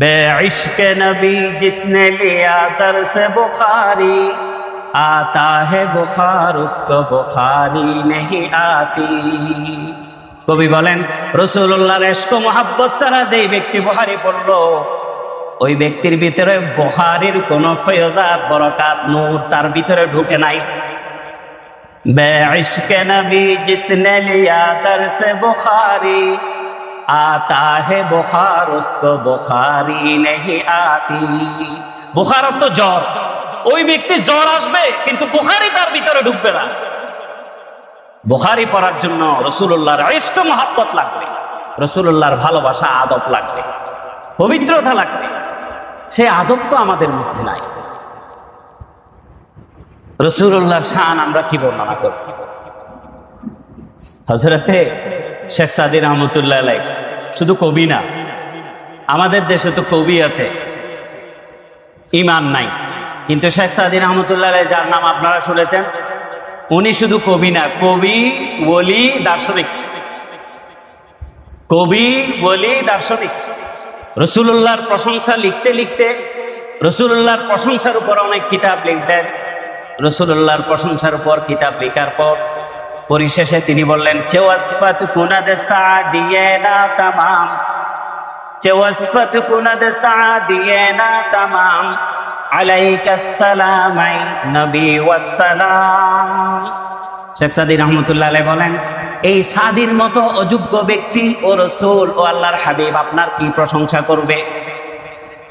बेइश्क नबी जिसने लिया दर्स बुखारी आता है बुखार उसको बुखारी नहीं आती। কবি বলেন রাসূলুল্লাহর ইশক ও মুহাব্বত ছাড়া যেই ব্যক্তি বুখারী পড়লো ওই ব্যক্তির ভিতরে বুখারীর কোন ফয়জাত বরকত নূর তার ভিতরে ঢুকে নাই। बेइश्क नबी जिसने लिया दर्स बुखारी आता है बुखार उसको बुखारी नहीं आती। बुखार तो জ্বর, ওই ব্যক্তি জ্বর আসবে কিন্তু বুখারী তার ভিতরে ঢুকবে না। বুখারী পড়ার জন্য রাসূলুল্লাহর ইশক মুহাব্বত লাগবে, রাসূলুল্লাহর ভালোবাসা আদব লাগবে, পবিত্রতা লাগবে। সেই আদব তো আমাদের মধ্যে নাই। রাসূলুল্লাহর শান আমরা কি বর্ণনা করব? হযরতে শেখ সাদী রহমাতুল্লাহ আলাইহি শুধু কবি না, আমাদের দেশে তো কবি আছে, ইমান নাই, কিন্তু শেখ সাদী রহমাতুল্লাহ আলাইহি যার নাম আপনারা শুনেছেন, উনি শুধু কবি না, কবি ওলি দার্শনিক, কবি ওলি দার্শনিক। রাসূলুল্লাহর প্রশংসা লিখতে লিখতে রাসূলুল্লাহর প্রশংসার উপর অনেক কিতাব লিখলেন। রাসূলুল্লাহর প্রশংসার উপর কিতাব লেখার পর পরিশেষে তিনি বললেন চেওয়াসফাত কুনাদ সাদিয়েনা তামাম, চেওয়াসফাত কুনাদ সাদিয়েনা তামাম আলাইকাস সালাম আই নবী ওয়াস সালাম। শেখ সাদী রহমাতুল্লাহ আলাইহি বলেন এই সাদির মতো অযোগ্য ব্যক্তি ও রাসূল ও আল্লাহর হাবিব আপনার কি প্রশংসা করবে?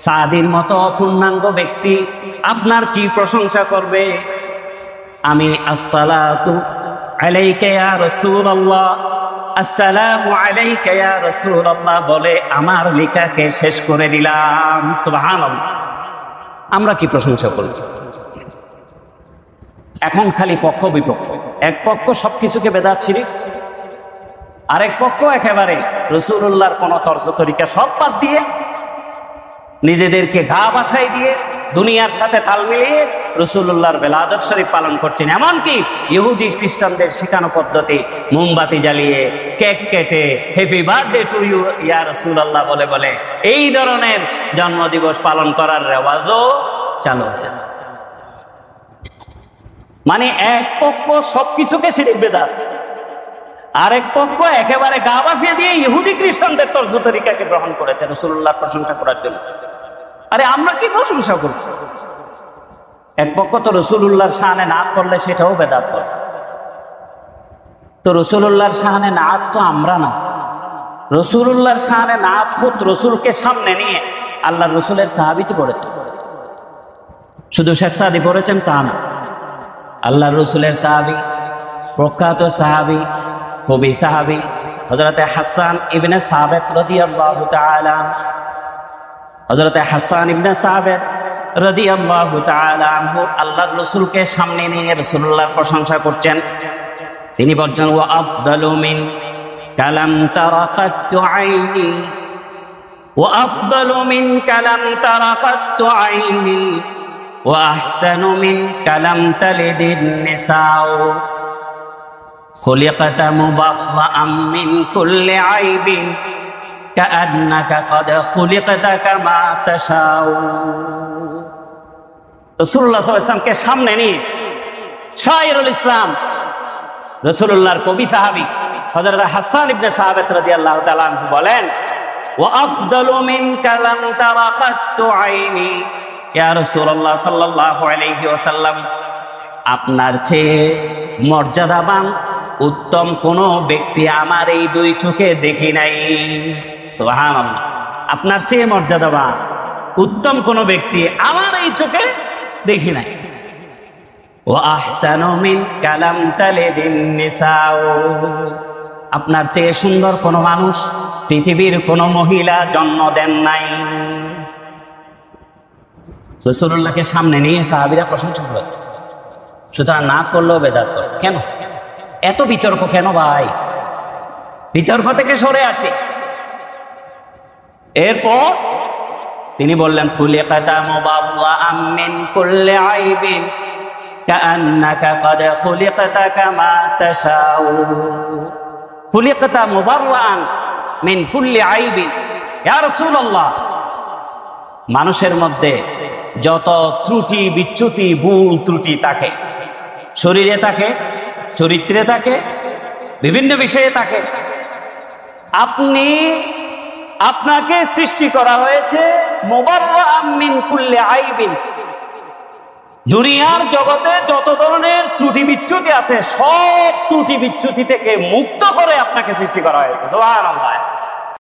সাদির মতো অপূর্ণাঙ্গ ব্যক্তি আপনার কি প্রশংসা করবে? আমি আসসালাতু আলাইকা ইয়া রাসূলুল্লাহ, আসসালামু আলাইকা ইয়া রাসূলুল্লাহ বলে আমার লেখাকে শেষ করে দিলাম। সুবহানাল্লাহ। আমরা কি প্রশংসা করব? এখন খালি পক্ষ বিপক্ষ, এক পক্ষ সবকিছুকে বেদাত শিরিক, আরেক পক্ষ একেবারে রাসূলুল্লাহর কোন তর্জ তরিকা সব বাদ দিয়ে নিজেদেরকে গা বাসাই দিয়ে দুনিয়ার সাথে তাল মিলিয়ে রাসূলুল্লাহর বেলাদত শরীফ পালন করছেন। এমনকি ইহুদি খ্রিস্টানদের শেখানো পদ্ধতি মোমবাতি জ্বালিয়ে কেক কেটে হ্যাপি বার্থডে টু ইউ ইয়া রাসূলুল্লাহ বলে বলে এই ধরনের জন্মদিবস পালন করার রেওয়াজও চালু হয়েছে। মানে এক পক্ষ সবকিছুকে শিরিক বেদাত, আরেক পক্ষ একেবারে গা বাসিয়ে দিয়ে ইহুদি খ্রিস্টানদের তর্জ তরিকাকে গ্রহণ করেছে রাসূলুল্লাহর প্রশংসা করার জন্য। আরে আমরা কি প্রশংসা করছি? এক পক্ষ তো রাসূলুল্লাহর শানে নাত করলে সেটাও বেদাত করে। তো রাসূলুল্লাহর শানে নাত তো আমরা না, রাসূলুল্লাহর শানে নাত খুদ রাসূলকে সামনে নিয়ে আল্লাহর রাসূলের সাহাবী তো পড়েছেন। শুধু শেখ সাদী পড়েছেন তা না, আল্লাহর রাসূলের সাহাবী, প্রখ্যাত সাহাবী, কবি সাহাবী হযরতে হাসান ইবনে সাবিত রাদিয়াল্লাহু তাআলা, হযরতে হাসান ইবনে সাবিত রাদিয়াল্লাহু তাআলা আনহু আল্লাহর রাসূলকে সামনে নিয়ে রাসূলুল্লাহর প্রশংসা করছেন। তিনি বলছেন ওয়া আফদালু মিন কালাম তারাকাতু আইনি, ওয়া আফদালু মিন কালাম তারাকাতু আইনি, ওয়া আহসানু মিন কালাম তালিদিন নিসাউ, خلقت مبرأ من كل عيب كأنك قد خلقت كما تشاء। রাসূলুল্লাহ সাল্লাল্লাহু আলাইহি ওয়াসাল্লামকে সামনে নিয়ে শায়রুল ইসলাম রাসূলুল্লাহর কবি সাহাবী হযরত হাসান ইবনে সাবিত রাদিয়াল্লাহু তাআলা আনহু বলেন ওয়া আফদালু মিন কালাম তারাকাতু আইনি, ইয়া রাসূলুল্লাহ সাল্লাল্লাহু আলাইহি ওয়াসাল্লাম আপনার চেয়ে মর্যাদাবান উত্তম কোন ব্যক্তি আমার এই দুই চোখে দেখি নাই। সুবহানাল্লাহ। আপনার চেয়ে মর্যাদাবান উত্তম কোন ব্যক্তি আমার এই চোখে দেখি নাই। ওয়া আহসানু মিন কালাম তালিদিন নিসাউ, আপনার চেয়ে সুন্দর কোন মানুষ পৃথিবীর কোন মহিলা জন্ম দেন নাই। রাসূলুল্লাহকে সামনে নিয়ে সাহাবীরা প্রশংসা করেছে। সুতরাং না করলেও বেদাত করে। কেন এত বিতর্ক? কেন ভাই? বিতর্ক থেকে সরে আসে। এরপর তিনি বললেন খুলিকাতা মুবাররাআম মিন কুল্লি আইবিন কাআন্নাকা ক্বাদ খুলিকতা কামা তাশাউ। খুলিকাতা মুবাররাআন মিন কুল্লি আইবিন, ইয়া রাসূলুল্লাহ মানুষের মধ্যে যত ত্রুটি বিচ্যুতি ভুল ত্রুটি থাকে, শরীরে থাকে, চরিত্রে থাকে, বিভিন্ন বিষয়ে থাকে। আপনাকে সৃষ্টি করা হয়েছে মুবাররাআম মিন কুল্লি আইবিন। দুনিয়ার জগতে যত ধরনের ত্রুটি বিচ্যুতি আছে, সব ত্রুটি বিচ্যুতি থেকে মুক্ত করে আপনাকে সৃষ্টি করা হয়েছে। সুবহানাল্লাহ।